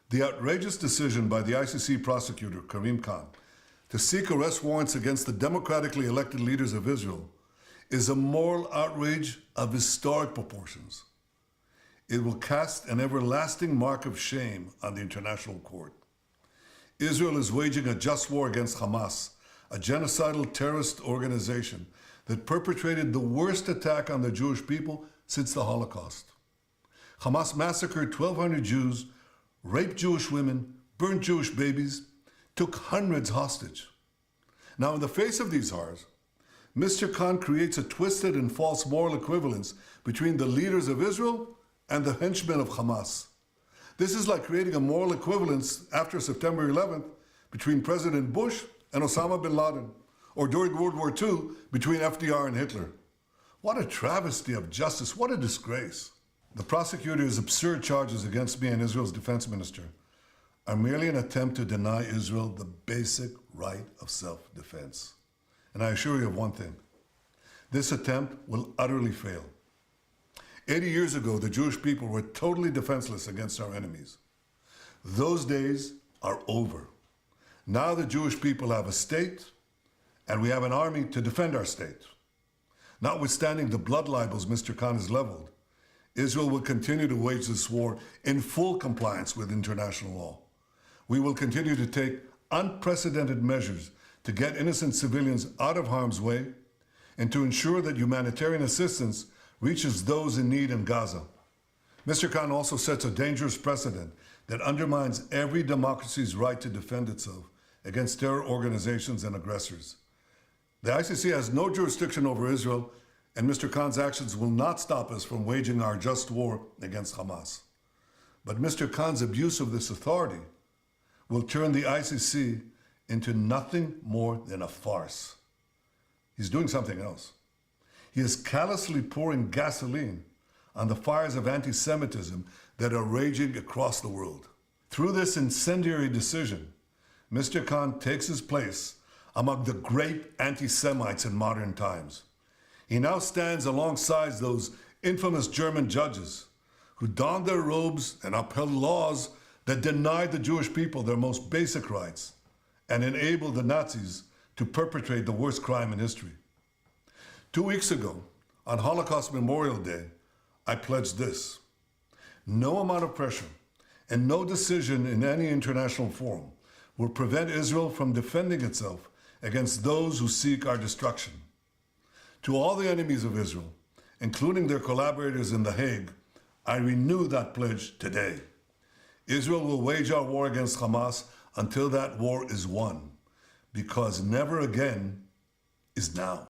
The outrageous decision by the ICC prosecutor, Karim Khan, to seek arrest warrants against the democratically elected leaders of Israel is a moral outrage of historic proportions. It will cast an everlasting mark of shame on the international court. Israel is waging a just war against Hamas, a genocidal terrorist organization that perpetrated the worst attack on the Jewish people since the Holocaust. Hamas massacred 1,200 Jews, raped Jewish women, burned Jewish babies, took hundreds hostage. Now, in the face of these horrors, Mr. Khan creates a twisted and false moral equivalence between the leaders of Israel and the henchmen of Hamas. This is like creating a moral equivalence after September 11th between President Bush and Osama bin Laden, or during World War II between FDR and Hitler. What a travesty of justice, what a disgrace. The prosecutor's absurd charges against me and Israel's defense minister are merely an attempt to deny Israel the basic right of self-defense. And I assure you of one thing, this attempt will utterly fail. 80 years ago, the Jewish people were totally defenseless against our enemies. Those days are over. Now the Jewish people have a state, and we have an army to defend our state. Notwithstanding the blood libels Mr. Khan has leveled, Israel will continue to wage this war in full compliance with international law. We will continue to take unprecedented measures to get innocent civilians out of harm's way and to ensure that humanitarian assistance reaches those in need in Gaza. Mr. Khan also sets a dangerous precedent that undermines every democracy's right to defend itself against terror organizations and aggressors. The ICC has no jurisdiction over Israel, and Mr. Khan's actions will not stop us from waging our just war against Hamas. But Mr. Khan's abuse of this authority will turn the ICC into nothing more than a farce. He's doing something else. He is callously pouring gasoline on the fires of anti-Semitism that are raging across the world. Through this incendiary decision, Mr. Khan takes his place among the great anti-Semites in modern times. He now stands alongside those infamous German judges who donned their robes and upheld laws that denied the Jewish people their most basic rights and enabled the Nazis to perpetrate the worst crime in history. 2 weeks ago, on Holocaust Memorial Day, I pledged this: no amount of pressure and no decision in any international forum will prevent Israel from defending itself against those who seek our destruction. To all the enemies of Israel, including their collaborators in The Hague, I renew that pledge today. Israel will wage our war against Hamas until that war is won, because never again is now.